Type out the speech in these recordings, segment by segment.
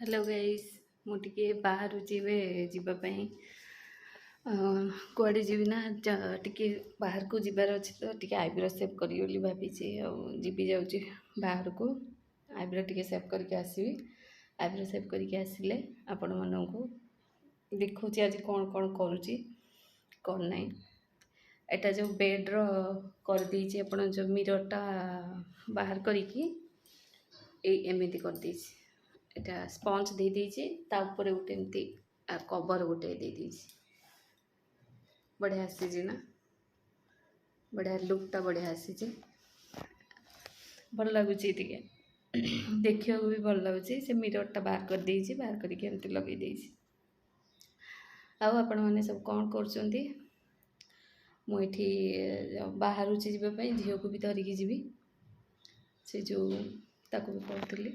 Hello guys मुझे बाहर जीवाई कुआड़े जीवी ना टे बाहर को जीवार अच्छे तो टे आईब्रो सेव करी भाभी जीवी जाऊँगी बाहर को आईब्रो टे सेव करके आसबि आईब्रो सेव करके आसिले आपण मानू देखा आज कौन कौन करुँची कौन ना एटा जो बेड्र कर देछि आपण जो मिररटा बाहर करिकी एमती कर देछि एटा स्पंज दे देछि ता ऊपर गोटे एमती कवर गोटे दे देछि बढ़िया आसी ना बढ़िया लुकटा बढ़िया आसी भल लगुच देखा भी भल लगुच से मिररटा बाहर कर देछि बाहर करके एमती लगे देछि आउ आपण मैंने सब कौन कर मुझे बाहर जावाई झील को भी धरिकी जीवी से जो ताको भी कहती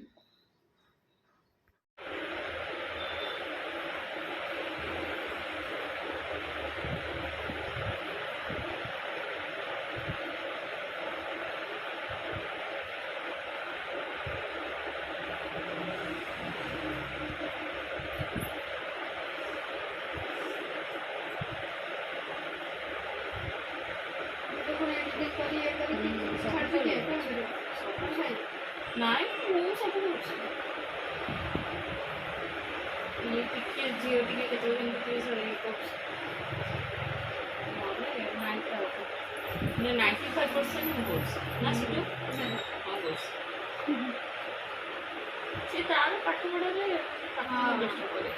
नाई मु सब ये टिके झील टिके केते सरी मैं 95% ना सिटू हाँ बोस से तार पाठ पढ़ा हाँ बेस्ट करे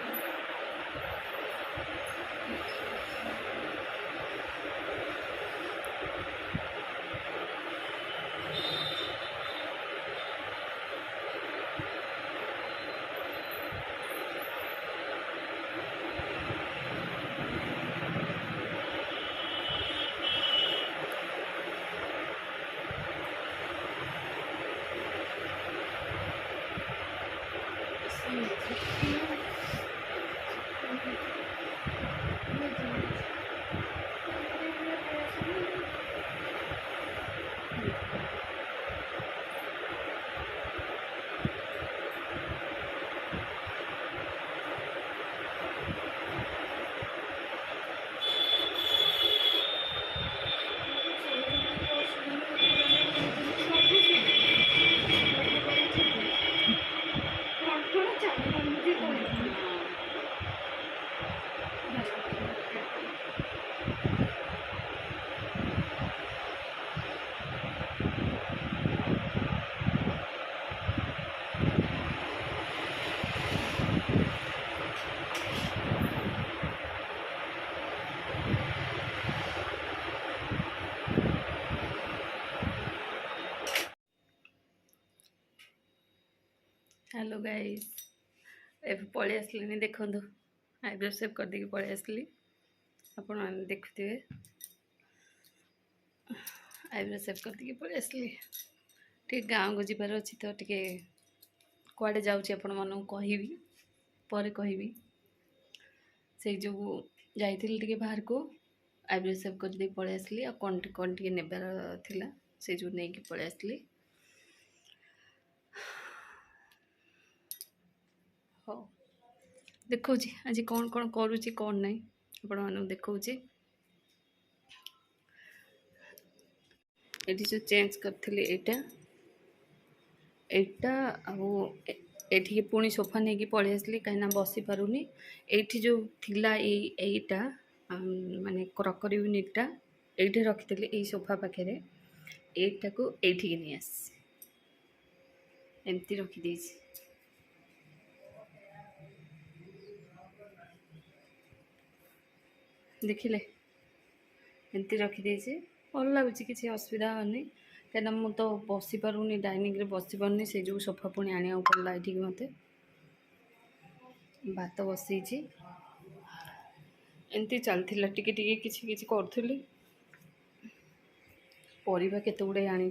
हेलो गाइस एब पलि आसली देखु आईब्रो सेव कर देके पलि आसली आपण मैंने देखुए आईब्रो सेव कर देके पलि आसली टे गाँव को जीवार अच्छी तो टे कुआडे जाऊँगी आपण मानू कहि पर कहि से जो जाइली टे बाहर को आईब्रो सेव कर दे पलि आसली आ कौन टे नेबार थिला से जो नहीं कि पलि आसली हाँ देखा आज कौन कौन करुँची कौन ना आपण मानू देखा ये जो चेंज करथिले एटा आठी पुणी सोफा नहीं कि पलि आसली कहीं बसी पारुनी एठी जो थिला एटा माने क्रकरी यूनिटा ये रखी ये सोफा पाखे एटा को एठी नहीं आस एमती रखी देखिले एमती रखी भल लगुच कि असुविधा होनी कहीं मुझे तो बसी पारूनी डाइनिंग रे बसी पारूनी से जो सोफा पुणी आने पड़ा ये मत भात बसई एमती चलता टिके टिके किछि किछि करूली परिबा केते गुडे आनी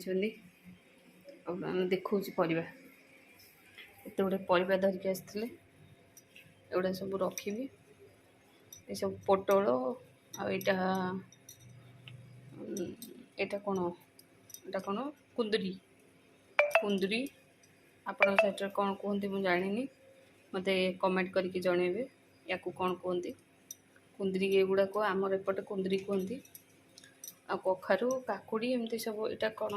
देखा परिबा एते गुडे परिबा धरिक आसते एगुड़ा सब रखी ये सब पोटल आटा कौन कुंदरी कुंदरी आपण साइड कौन कहते मुझे जानी मते कमेंट करके जनइबे या कौन कहते कुंदरी एगुड़ाक आमर एपटे कुंदरी कहती आ कखारू काकुड़ी एमती सब यहाँ कौन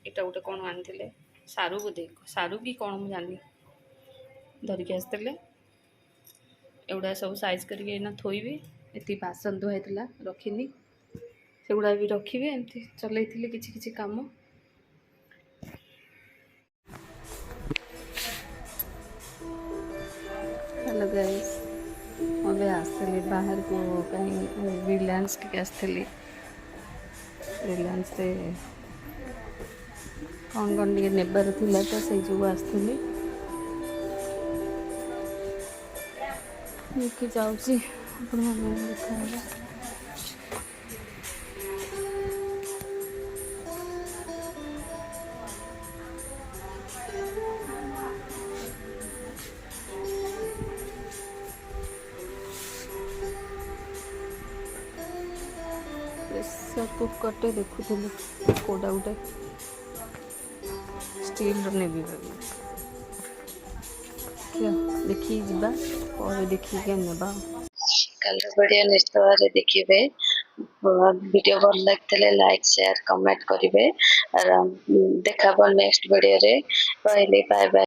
यहाँ गोटे कौन आनी सारू बोधे सारू कि कौन मुझे जानी धरिकी आसते एगुड़ा सब साइज करके थोइबी ये बासन धुआई रखिनी सेगुड़ा भी रखिए एमती चलई किछि किछि काम। हेलो गाइस मैं आसली बाहर को कहीं रिलायंस टी आसली रिलायंस रे कौन कौन टे नेबार थिला तो से जो आसली लेके जाऊँगी अपन देखा प्रेसर कुकर टे देखुली कौटा गोटे स्टील नेबी क्या देखी जा और देखिए नेबा कल वीडियो निश्चित भाव देखिए वीडियो भल लगते लाइक शेयर कमेंट करेंगे और देखा नेक्स्ट वीडियो रे कहले बाय बाय।